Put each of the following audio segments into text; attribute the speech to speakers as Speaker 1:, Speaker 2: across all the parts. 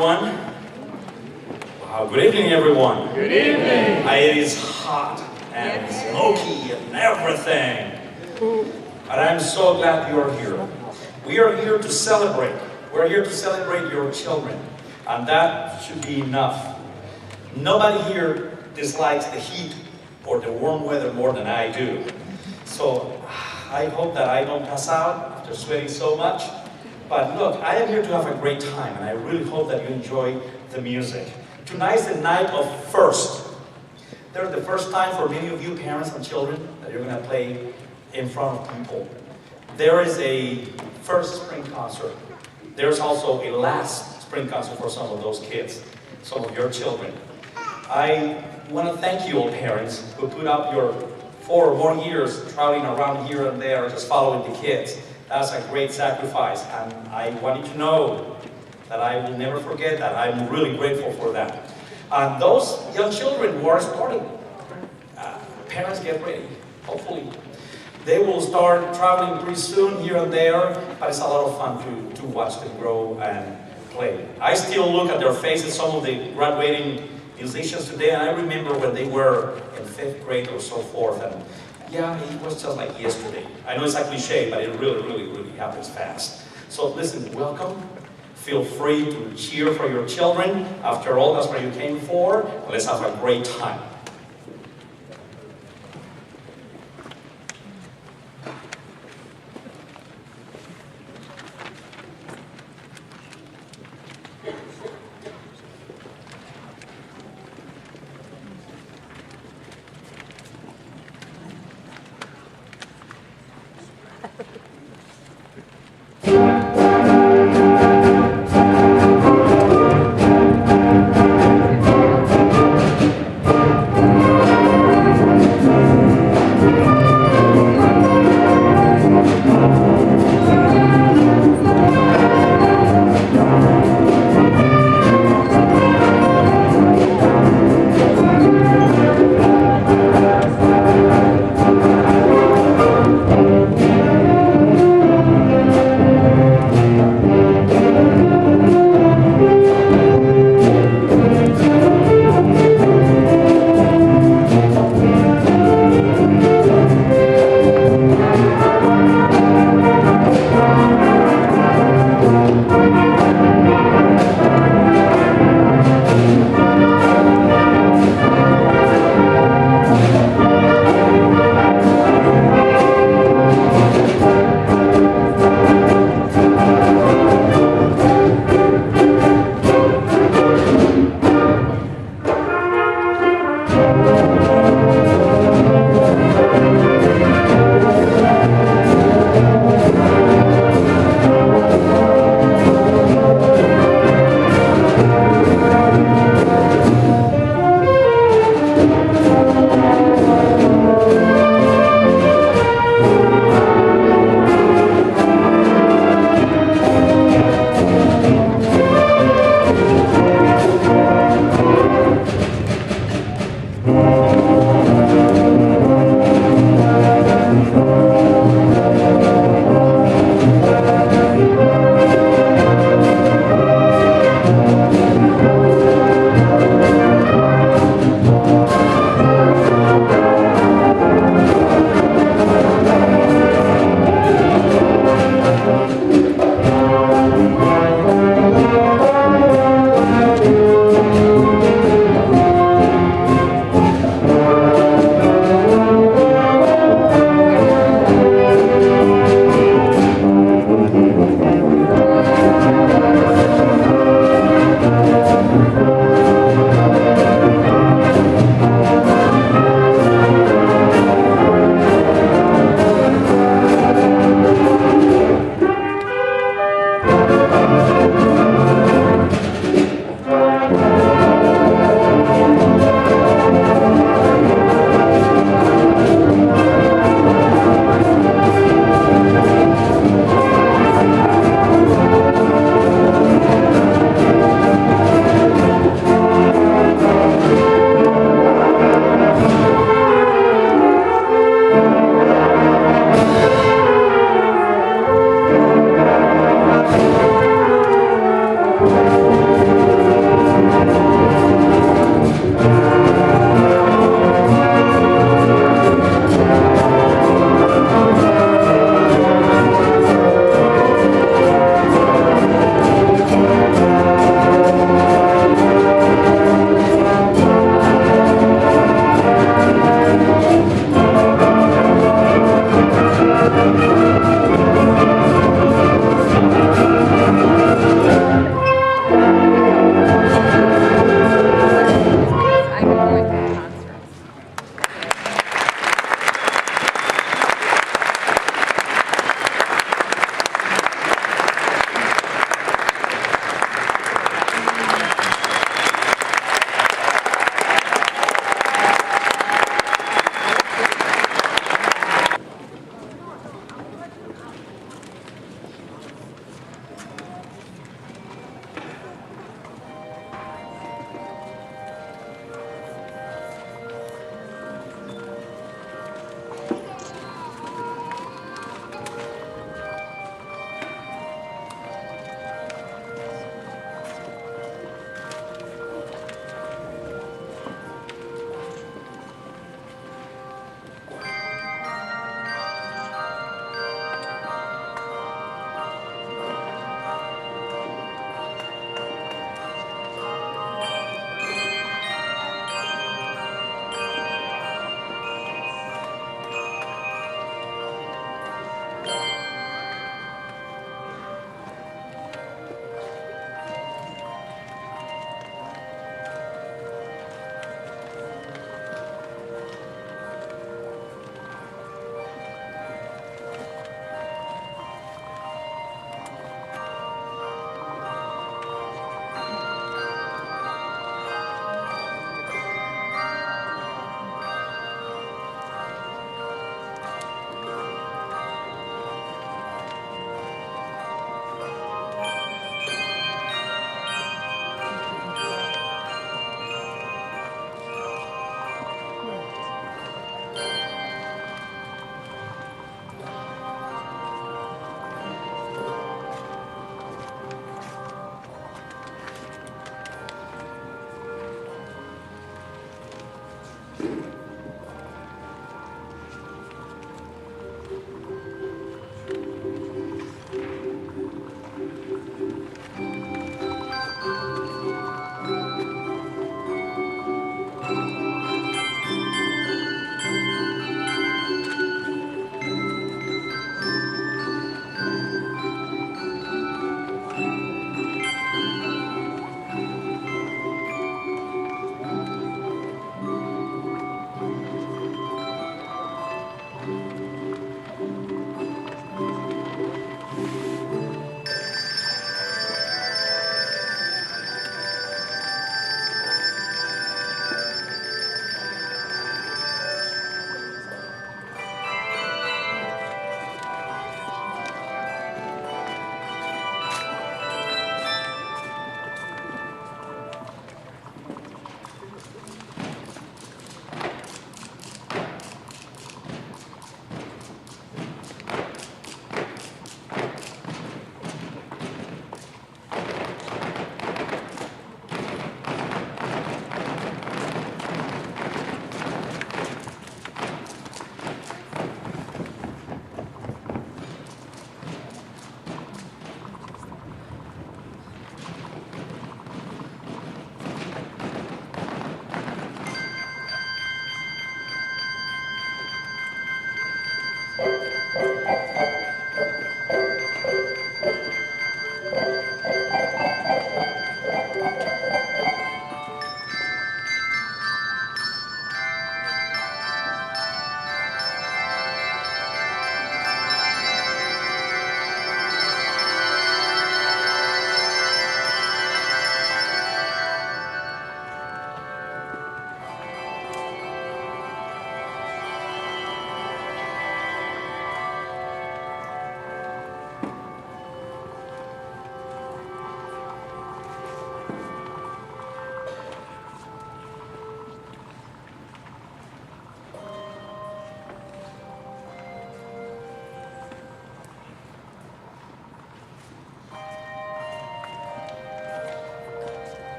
Speaker 1: everyone. Wow, good evening, everyone.
Speaker 2: Good evening.
Speaker 1: It is hot and smoky and everything. But I'm so glad you're here. We are here to celebrate. We're here to celebrate your children. And that should be enough. Nobody here dislikes the heat or the warm weather more than I do. So I hope that I don't pass out after sweating so much. But look, I am here to have a great time, and I really hope that you enjoy the music. Tonight's the night of first. There's the first time for many of you parents and children that you're going to play in front of people. There is a first spring concert. There's also a last spring concert for some of those kids, some of your children. I want to thank you all parents who put up your 4 or more years traveling around here and there, just following the kids. That's a great sacrifice, and I want you to know that I will never forget that. I'm really grateful for that. And those young children who are starting, parents get ready, hopefully. They will start traveling pretty soon here and there, but it's a lot of fun to watch them grow and play. I still look at their faces, some of the graduating musicians today, and I remember when they were in 5th grade or so forth. And yeah, it was just like yesterday. I know it's a cliche, but it really happens fast. So listen, welcome. Feel free to cheer for your children. After all, that's what you came for. Let's have a great time.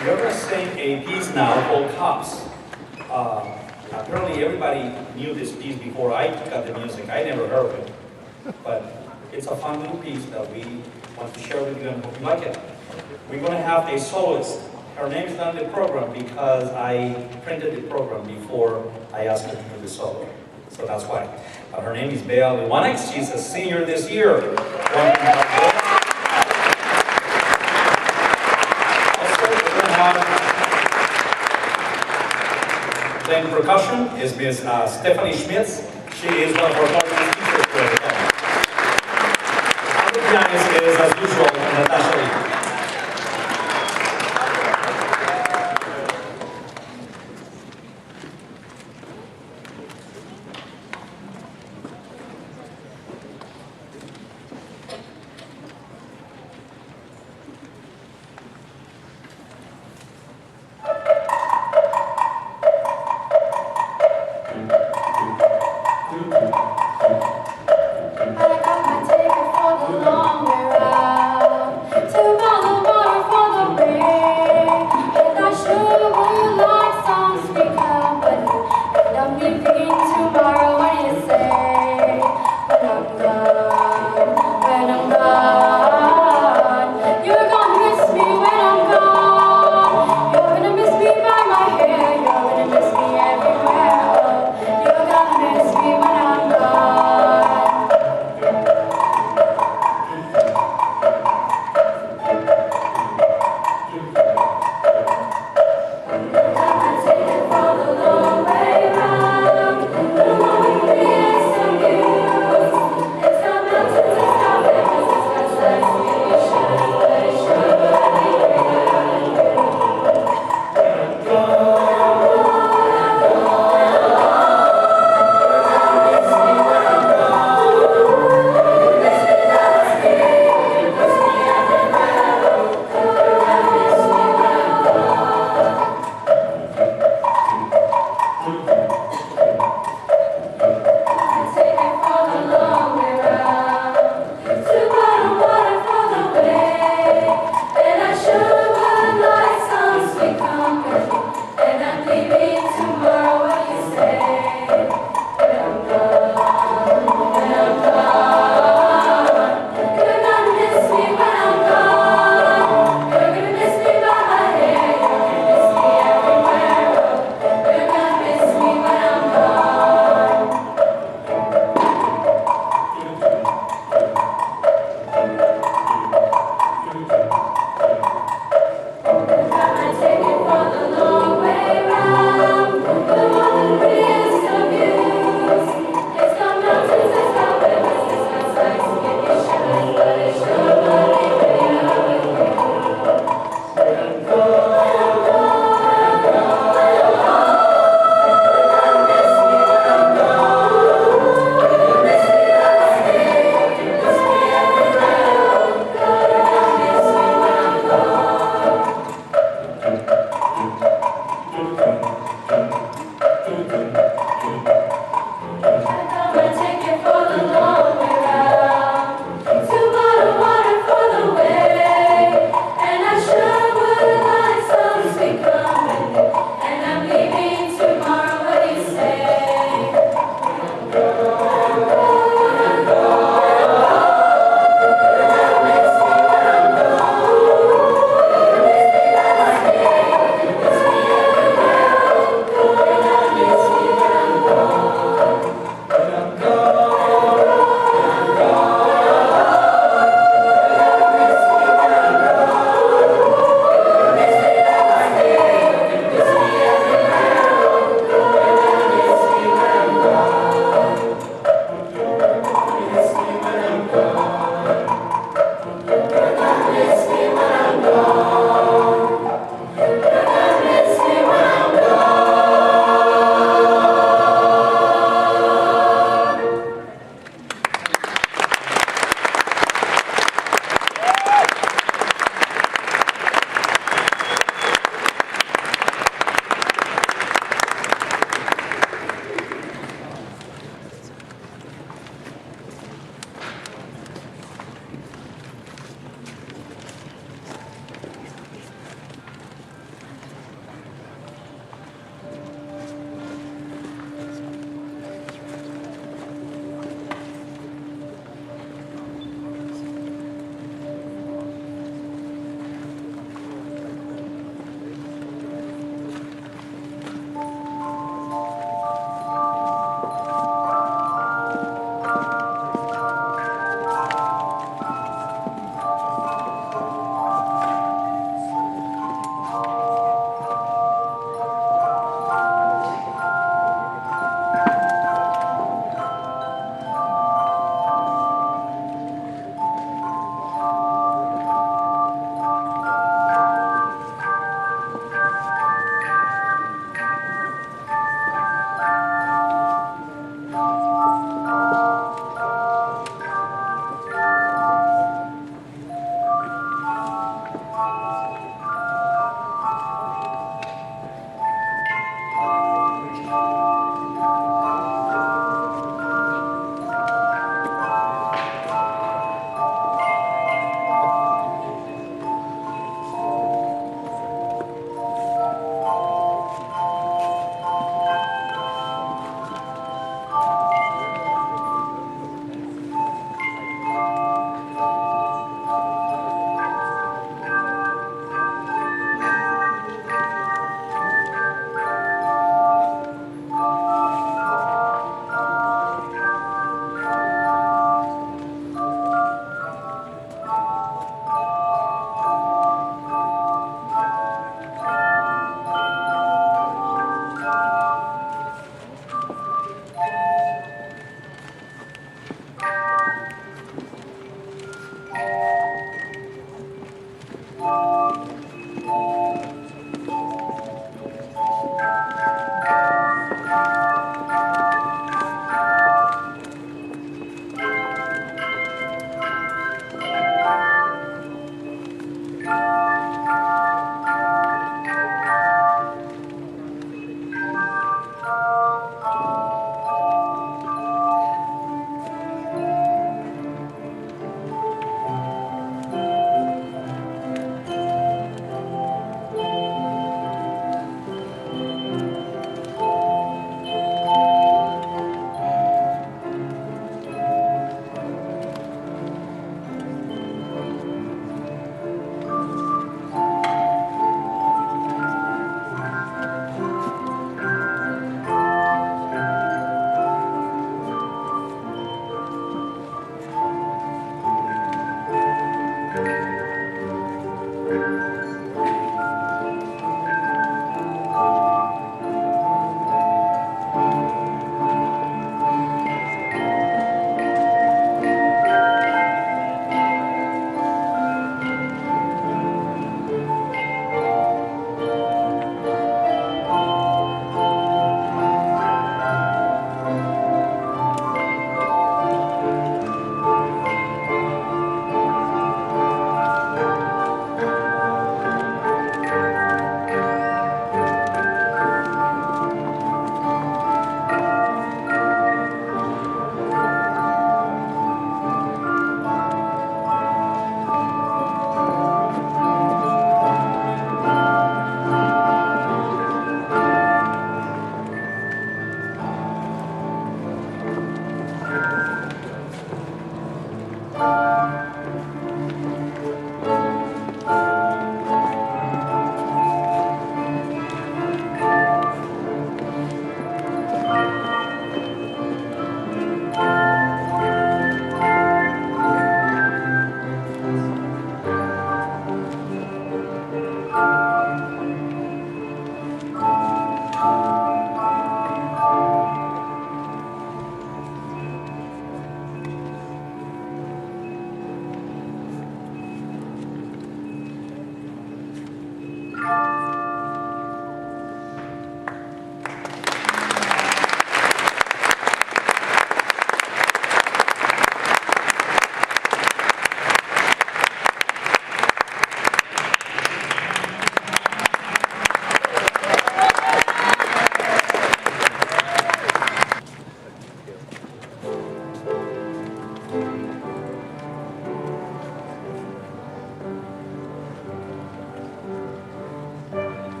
Speaker 1: We're going to sing a piece now called Cops. Apparently everybody knew this piece before I took out the music. I never heard of it. But it's a fun little piece that we want to share with you and hope you like it. We're going to have a soloist. Her name is not in the program because I printed the program before I asked her to do the solo. So that's why. Her name is Liwanag. She's a senior this year. Also, we're going to have playing percussion is Miss Stephanie Schmitz. She is one of our partners teachers here. The pianist is, as usual, Natasha Lee.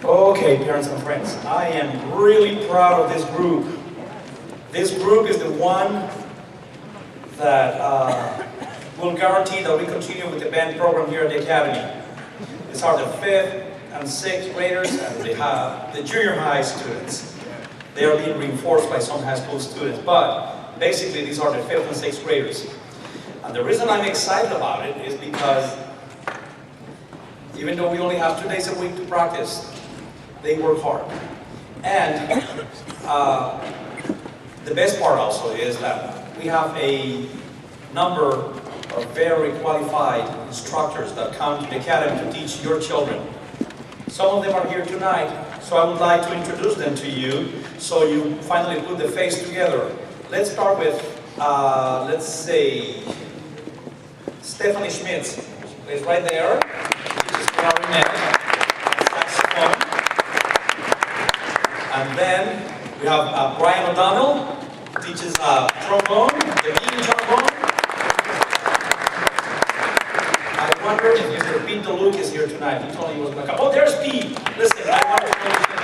Speaker 1: Okay, parents and friends, I am really proud of this group. This group is the one that will guarantee that we continue with the band program here at the Academy. These are the 5th and 6th graders and the junior high students. They are being reinforced by some high school students, but basically these are the 5th and 6th graders. And the reason I'm excited about it is because even though we only have 2 days a week to practice, they work hard. And the best part also is that we have a number are very qualified instructors that come to the academy to teach your children. Some of them are here tonight, so I would like to introduce them to you so you finally put the face together. Let's start with, let's say, Stephanie Schmitz is right there. She's clarinet, saxophone. And then we have Brian O'Donnell, who teaches trombone, the leading trombone. I wonder if Mr. Pete DeLuke is here tonight. He told me he was going to come. Oh, there's Pete. Listen, I want to know Pete.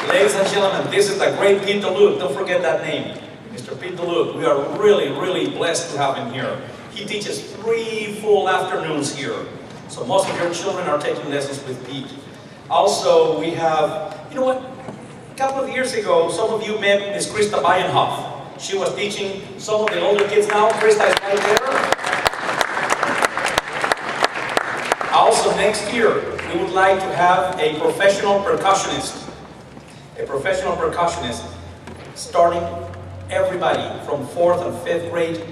Speaker 1: Ladies and gentlemen, this is the great Pete DeLuke. Don't forget that name. Mr. Pete DeLuke. We are really, really blessed to have him here. He teaches 3 full afternoons here. So most of your children are taking lessons with Pete. Also, we have, you know what? A couple of years ago, some of you met Miss Krista Bayenhoff. She was teaching some of the older kids now. Krista is right there. Also, next year, we would like to have a professional percussionist. A professional percussionist, starting everybody from 4th and 5th grade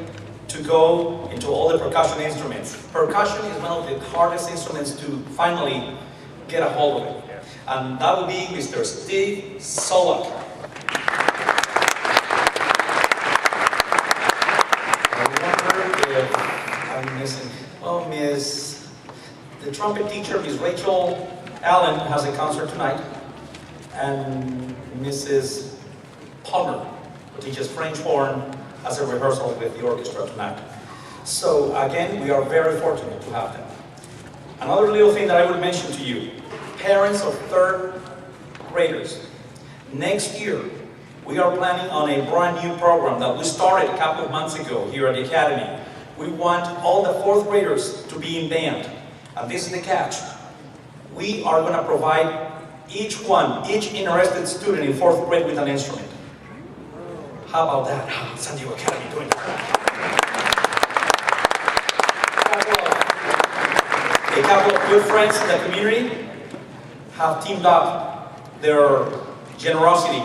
Speaker 1: to go into all the percussion instruments. Percussion is one of the hardest instruments to finally get a hold of it. And that will be Mr. Steve Solak. I'm missing. Oh, the trumpet teacher, Miss Rachel Allen, has a concert tonight. And Mrs. Palmer, who teaches French horn, has a rehearsal with the orchestra tonight. So again, we are very fortunate to have them. Another little thing that I would mention to you, parents of 3rd graders. Next year, we are planning on a brand new program that we started a couple of months ago here at the Academy. We want all the 4th graders to be in band. And this is the catch. We are going to provide each interested student in 4th grade with an instrument. How about that? San Diego Academy doing that. A couple of good friends in the community have teamed up their generosity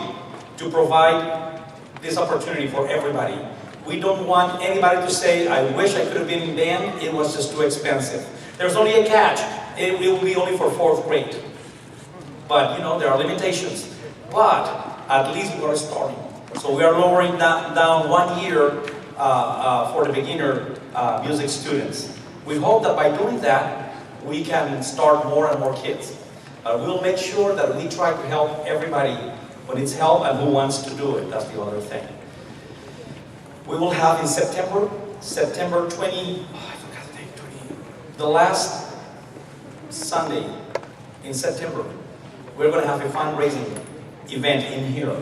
Speaker 1: to provide this opportunity for everybody. We don't want anybody to say, I wish I could have been in band, it was just too expensive. There's only a catch. It will be only for 4th grade. But, you know, there are limitations. But at least we are starting. So we are lowering down 1 year for the beginner music students. We hope that by doing that, we can start more and more kids. We'll make sure that we try to help everybody who needs help and who wants to do it. That's the other thing. We will have in September 20, I forgot the date, 20, the last Sunday in September, we're going to have a fundraising event in here.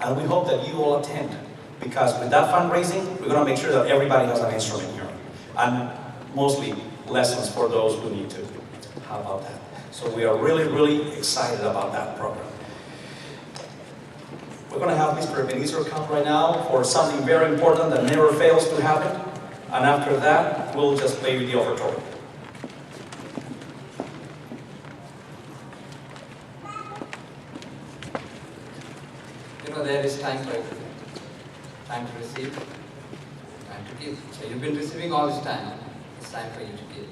Speaker 1: And we hope that you all attend, because with that fundraising, we're going to make sure that everybody has an instrument here. And mostly lessons for those who need to. How about that? So we are really, really excited about that program. We're going to have Mr. Ebenezer come right now for something very important that never fails to happen. And after that, we'll just play with the offertory.
Speaker 2: You know, there is time for everything. Time to receive, time to give. So you've been receiving all this time. It's time for you to give.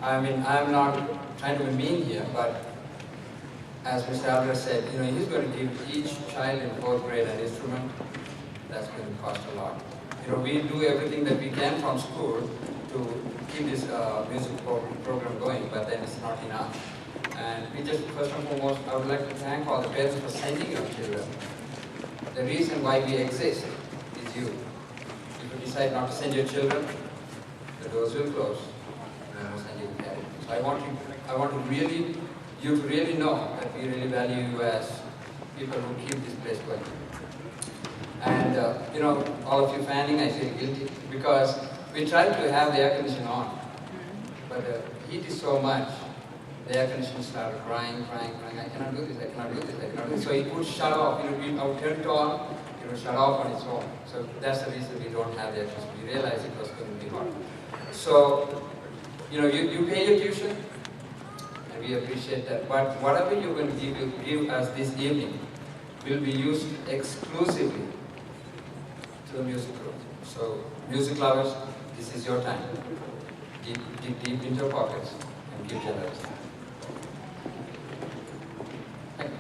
Speaker 2: I mean, I'm not trying to be mean here, but as Mr. Albert said, you know, he's going to give each child in 4th grade an instrument. That's going to cost a lot. You know, we do everything that we can from school to keep this music program going, but then it's not enough. And we just, first and foremost, I would like to thank all the parents for sending your children. The reason why we exist is you. If you decide not to send your children, the doors will close. And we'll send you to heaven. So I want you to really know that we really value you as people who keep this place going. And you know, all of you fanning, I feel guilty because we tried to have the air conditioning on, but the heat is so much. The air conditioner started crying. I cannot do this. I cannot do this. I cannot do this. So it would shut off. You know, I would turn it on. It would shut off on its own. So that's the reason we don't have the air conditioner. We realized it was going to be hot. So you know, you pay your tuition, and we appreciate that. But whatever you're going to give us this evening will be used exclusively to a music group. So, music lovers, this is your time. Dig deep into your pockets and give generous. Thank you.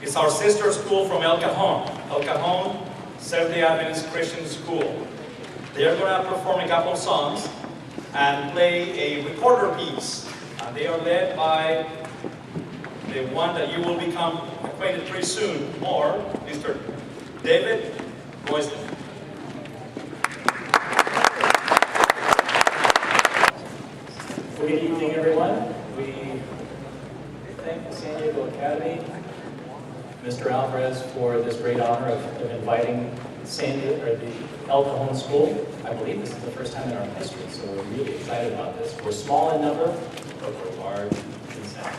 Speaker 1: It's our sister school from El Cajon. El Cajon Seventh-day Adventist Christian School. They are going to perform a couple of songs and play a recorder piece. They are led by the one that you will become acquainted pretty soon more, Mr. David Royston.
Speaker 3: Good evening, everyone. We thank the San Diego Academy, Mr. Alvarez, for this great honor of inviting the El Cajon School. I believe this is the first time in our history, so we're really excited about this. We're small in number, but we're large in sound.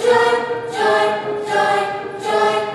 Speaker 4: Joy, joy, joy, joy.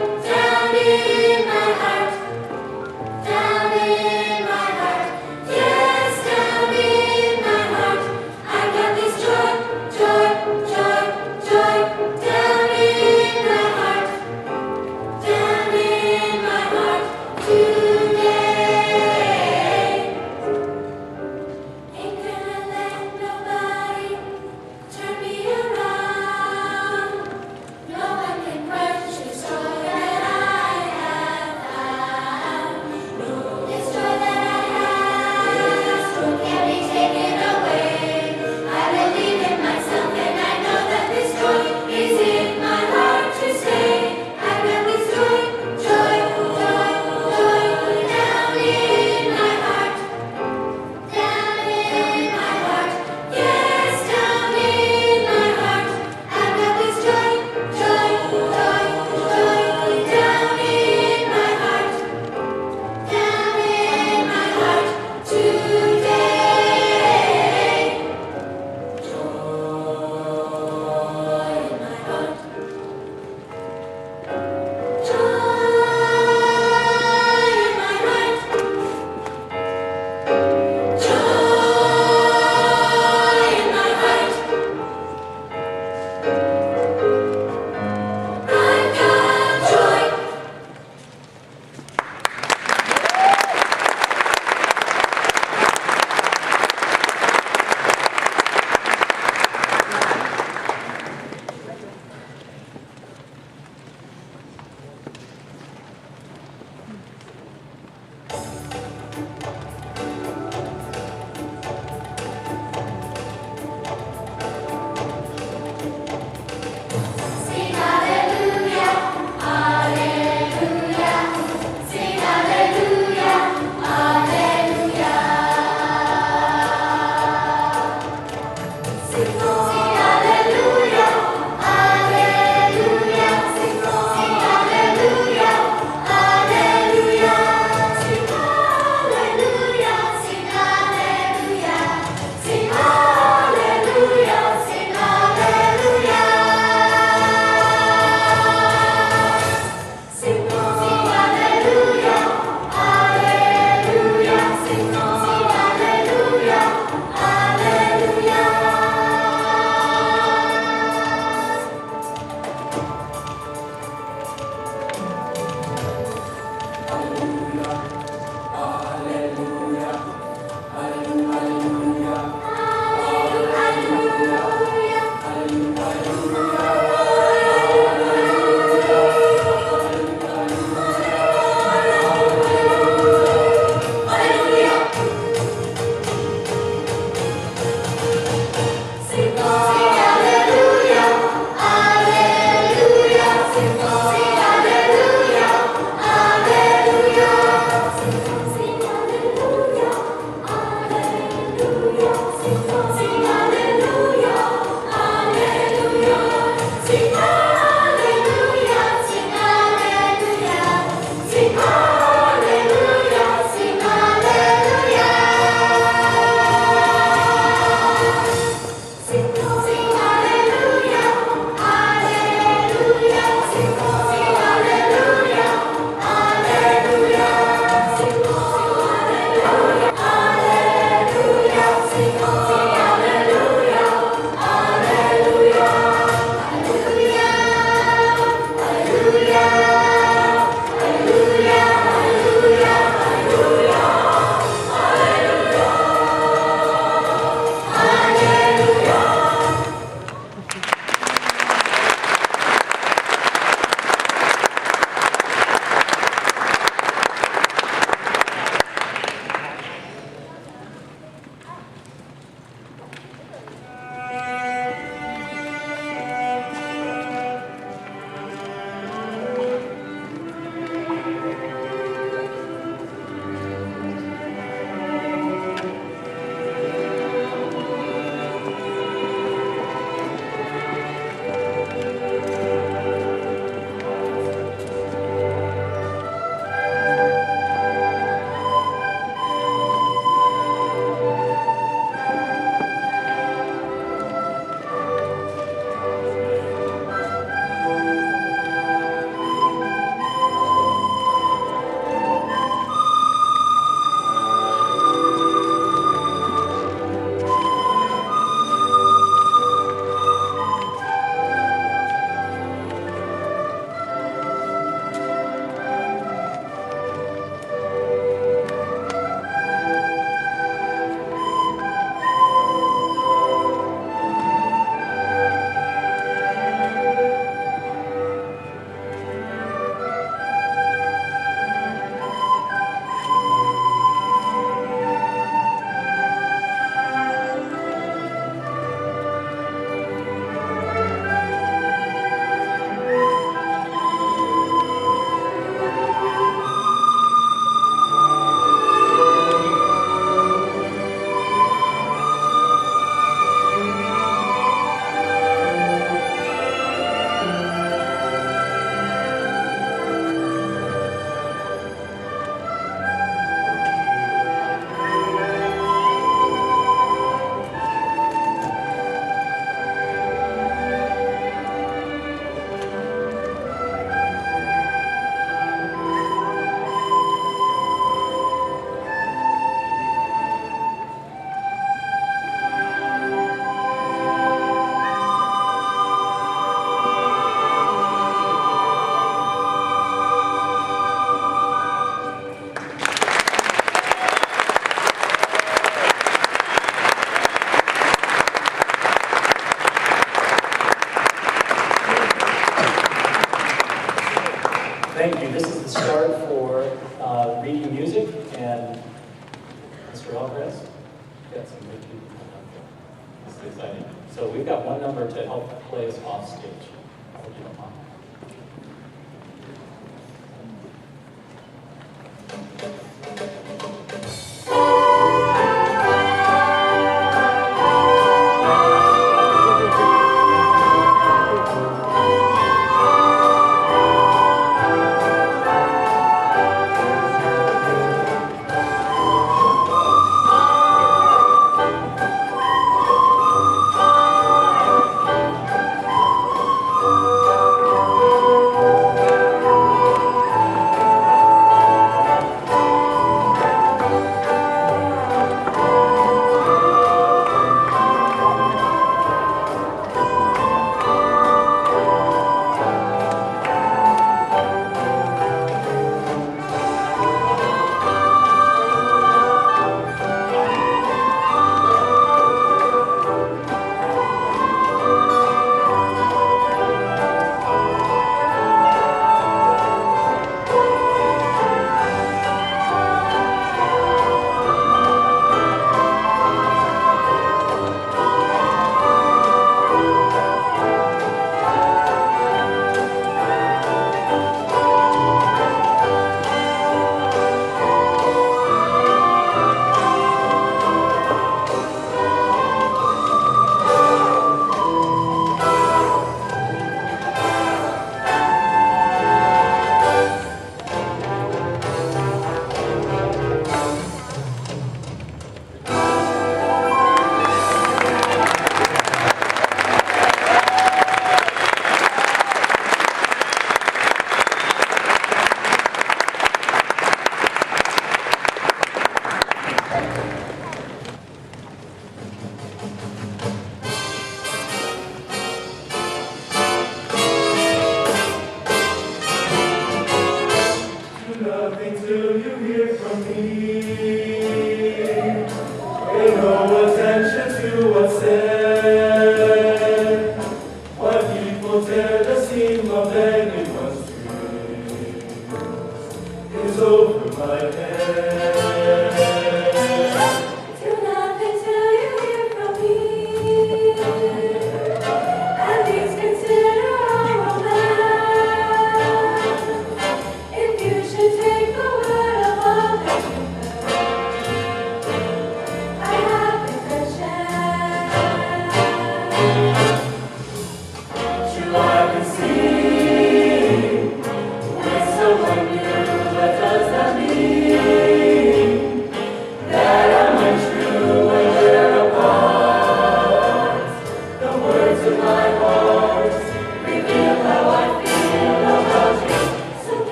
Speaker 3: exciting. So we've got one number to help play us off stage. I hope you don't mind.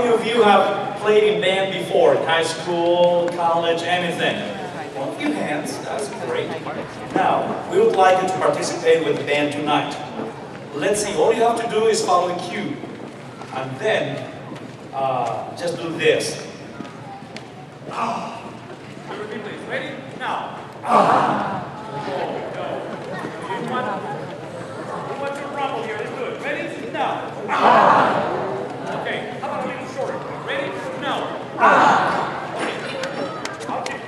Speaker 1: many of you have played in band before? In high school, college, anything? Well, a few hands, that's great. Now, we would like you to participate with the band tonight. Let's see, all you have to do is follow a cue. And then, just do this.
Speaker 4: Repeat, please. Ready? Now. Go. You want to rumble here. Let's do it. Ready? Now. Okay. How about a little shorter? Ready? Now. Okay. I'll keep.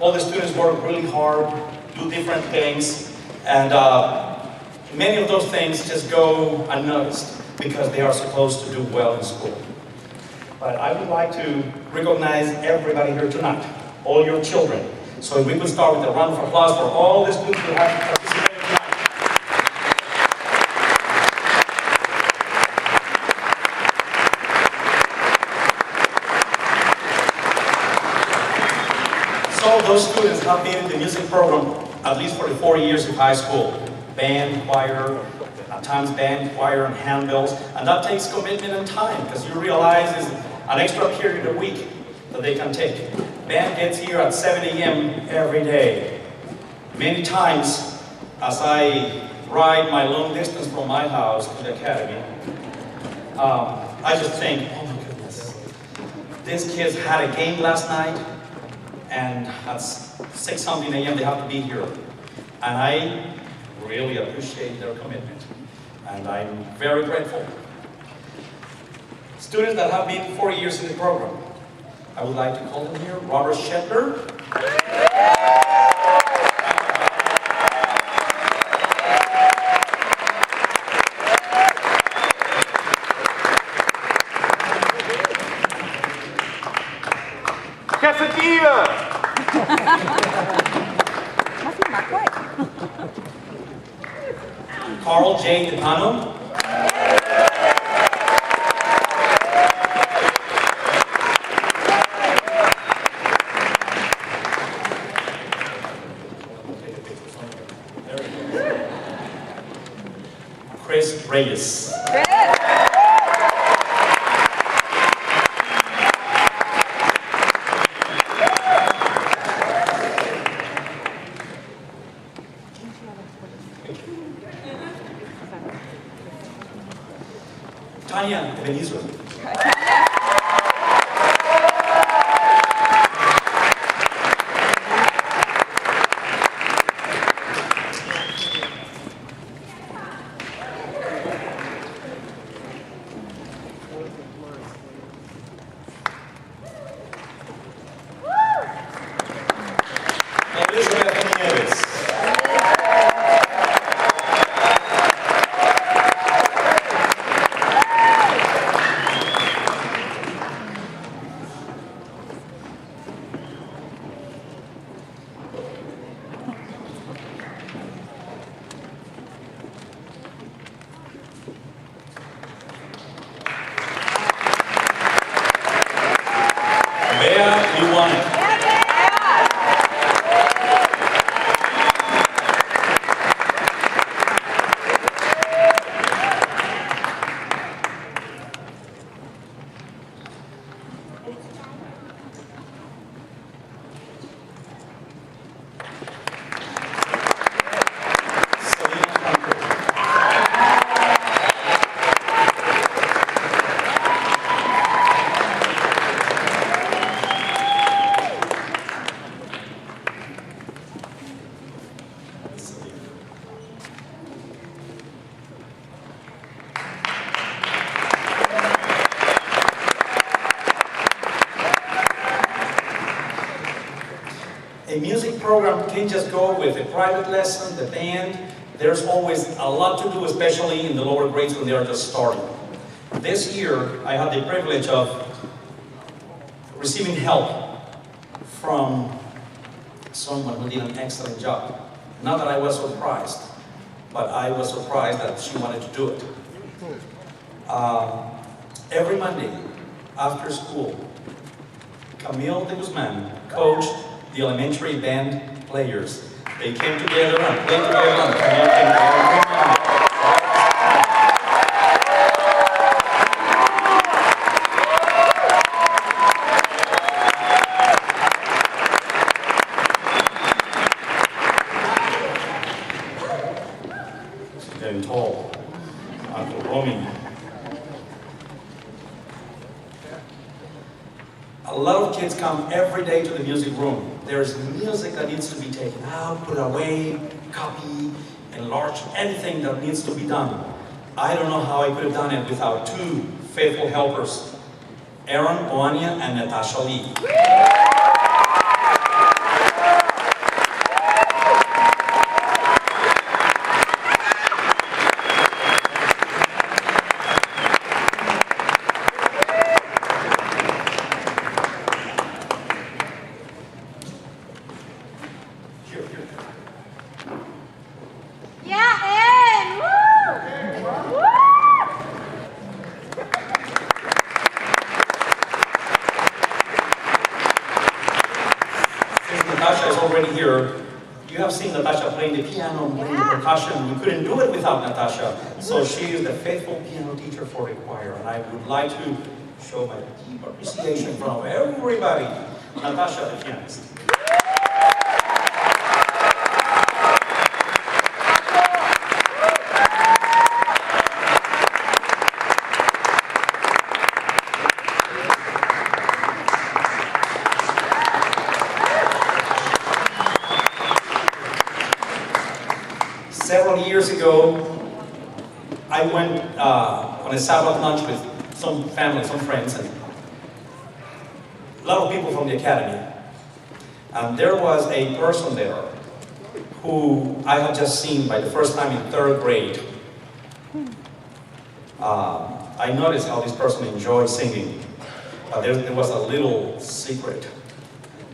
Speaker 1: All the students work really hard, do different things, and many of those things just go unnoticed because they are supposed to do well in school. But I would like to recognize everybody here tonight, all your children. So if we could start with a round of applause for all the students who have participated tonight. So those students have been in the music program at least for the 4 years of high school. Band, choir, at times band, choir, and handbells. And that takes commitment and time because you realize it's an extra period a week that they can take. Band gets here at 7 a.m. every day. Many times, as I ride my long distance from my house to the academy, I just think, oh my goodness, these kids had a game last night, and at 6-something a.m. they have to be here. And I really appreciate their commitment, and I'm very grateful. Students that have been 4 years in the program, I would like to call them here, Robert Shetler. Carl J. DePano. Chris Reyes. Tanya Ebenezer. Liwanag. A music program can't just go with a private lesson, the band. There's always a lot to do, especially in the lower grades when they are just starting. This year, I had the privilege of receiving help from someone who did an excellent job. Not that I was surprised, but I was surprised that she wanted to do it. Every Monday, after school, Camille de Guzman coached the elementary band players. They came together and played together and Camille came together. She's getting tall. Uncle Romy. A lot of kids come every day to the music room. There's music that needs to be taken out, put away, copy, enlarge, anything that needs to be done. I don't know how I could have done it without two faithful helpers, Aaron Oania and Natasha Lee. piano and playing the percussion. We couldn't do it without Natasha. So she is the faithful piano teacher for the choir. And I would like to show my deep appreciation in front of everybody. Natasha, the pianist. Several years ago, I went on a Sabbath lunch with some family, some friends, and a lot of people from the academy. And there was a person there who I had just seen by the first time in 3rd grade. I noticed how this person enjoyed singing, but there was a little secret.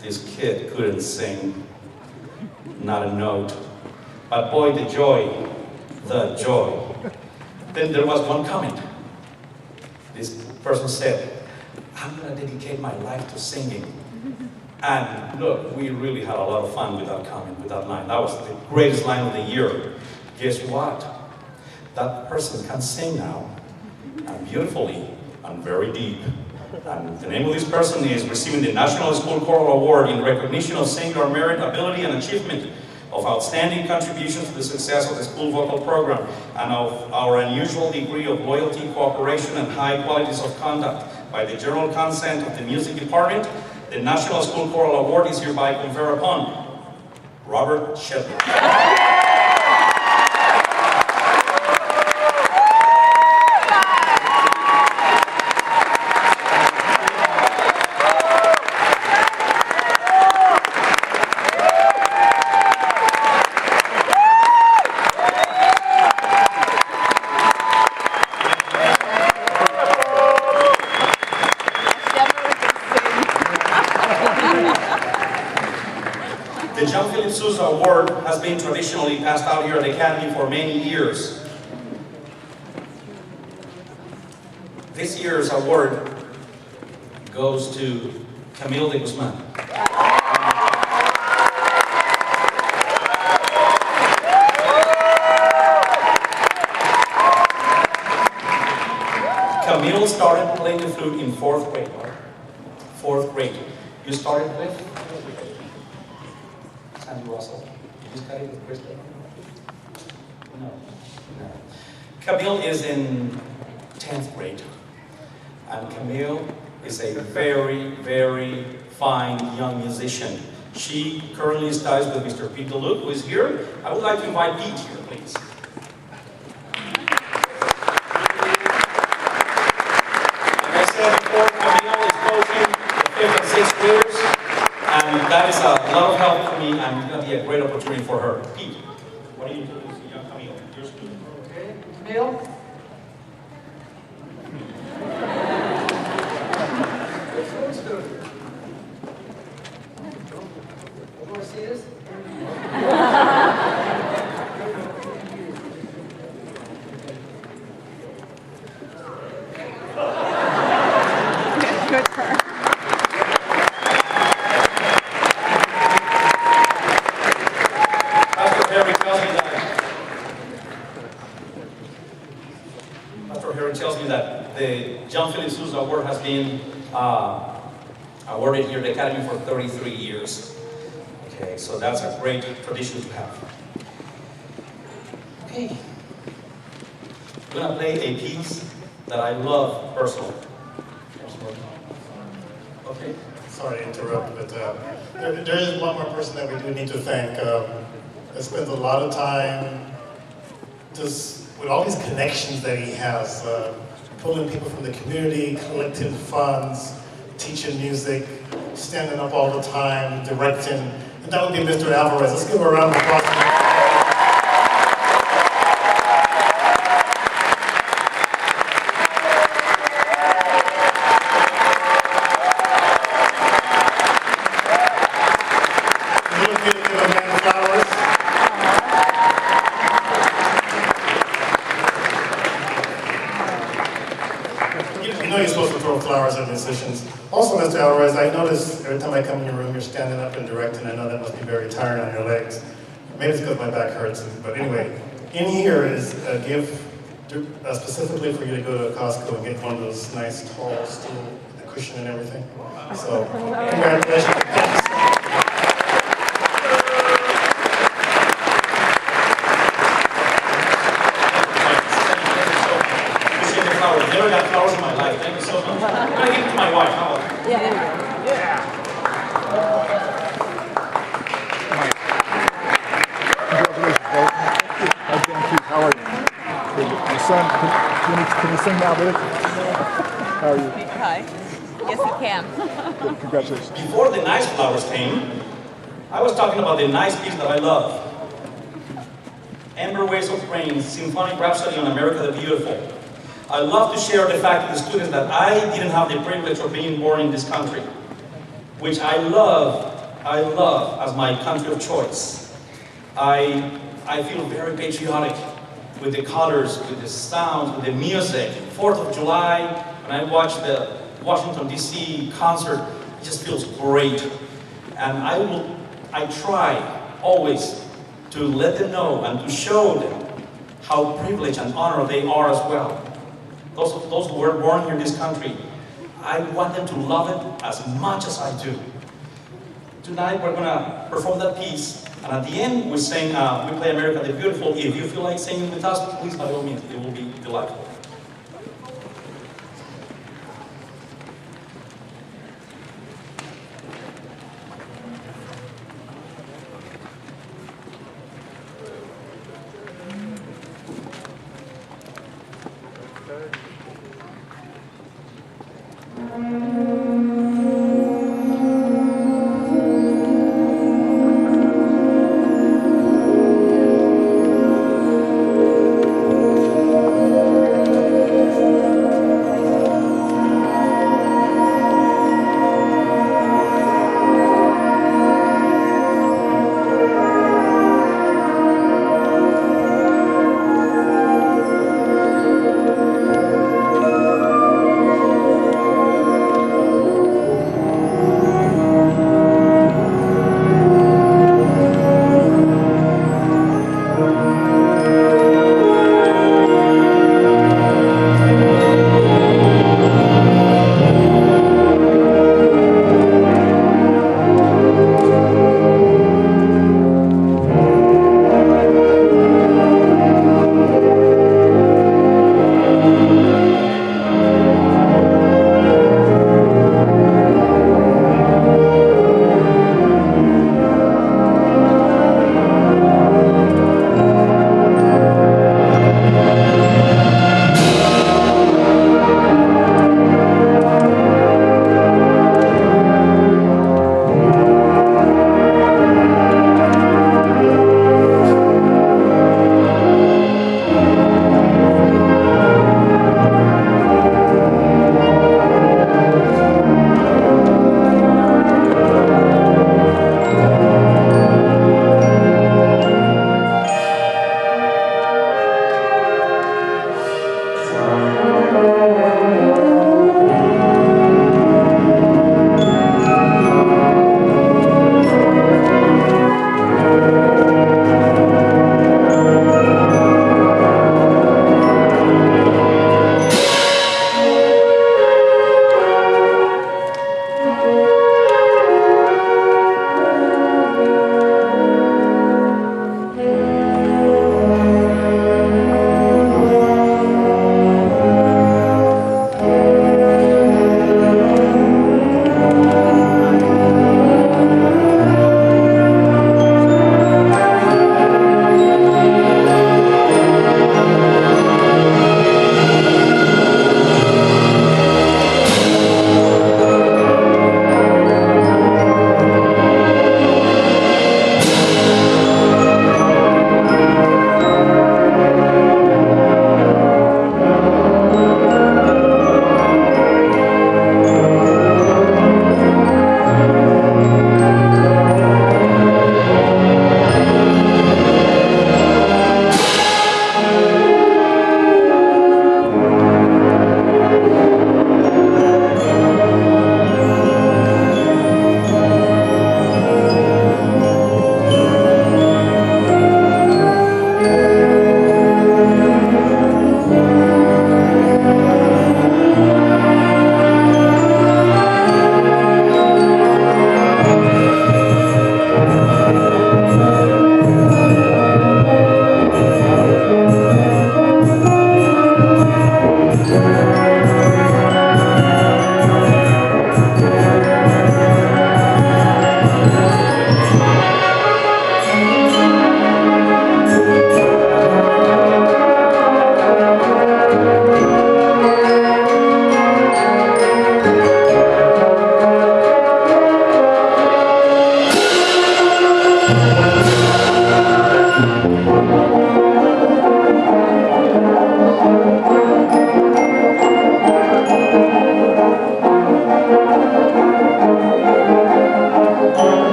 Speaker 1: This kid couldn't sing, not a note. But boy, the joy, the joy. Then there was one comment. This person said, I'm going to dedicate my life to singing. And look, we really had a lot of fun with that comment, with that line. That was the greatest line of the year. Guess what? That person can sing now, and beautifully, and very deep. And the name of this person is receiving the National School Choral Award in recognition of singular merit, ability, and achievement, of outstanding contributions to the success of the school vocal program, and of our unusual degree of loyalty, cooperation, and high qualities of conduct. By the general consent of the music department, the National School Choral Award is hereby conferred upon Robert Sheldon. Award has been traditionally passed out here at the Academy for many years. This year's award goes to Camille de Guzman. Camille started playing the flute in 4th grade. 4th grade. You started with? Russell. Did you study with Krista? No. Camille is in 10th grade. And Camille is a very, very fine young musician. She currently studies with Mr. Pete DeLuke, who is here. I would like to invite Pete here, please. Like I said before, Camille is coaching the 5th and 6th graders. And that is a lot of help for me, and it's going to be a great opportunity for her. Pete, what do you do with young Camille? Your student.
Speaker 2: Okay, Camille. You want to see this?
Speaker 5: Good for her.
Speaker 1: The John Philip Sousa Award has been awarded here at the Academy for 33 years. Okay, so that's a great tradition to have. Okay. I'm going to play a piece that I love personally. Okay.
Speaker 6: Sorry to interrupt, but there is one more person that we do need to thank. That spends a lot of time just with all these connections that he has, pulling people from the community, collecting funds, teaching music, standing up all the time, directing, and that would be Mr. Alvarez. Let's give him a round of applause. Flowers and musicians. Also, Mr. Alvarez, I notice every time I come in your room, you're standing up and directing. I know that must be very tiring on your legs. maybe it's because my back hurts, but anyway, in here is a gift specifically for you to go to Costco and get one of those nice tall stool with the cushion and everything. So, congratulations.
Speaker 1: Never got flowers in my life. Thank you so much. I'm gonna give it to my wife. How about that?
Speaker 5: Yeah.
Speaker 7: Congratulations, How are you? Your son, can you sing now, baby? How are you?
Speaker 5: Hi. Yes, he can.
Speaker 7: Good. Congratulations.
Speaker 1: Before the nice flowers came, I was talking about the nice piece that I love. Amber Waves of Rain, Symphonic Rhapsody on America the Beautiful. I love to share the fact with the students that I didn't have the privilege of being born in this country, which I love as my country of choice. I feel very patriotic with the colors, with the sounds, with the music. 4th of July, when I watch the Washington, D.C. concert, it just feels great. And I try always to let them know and to show them how privileged and honored they are as well. Those who were born here in this country, I want them to love it as much as I do. Tonight we're gonna perform that piece, and at the end we play America the Beautiful. If you feel like singing with us, please by all means, it will be delightful.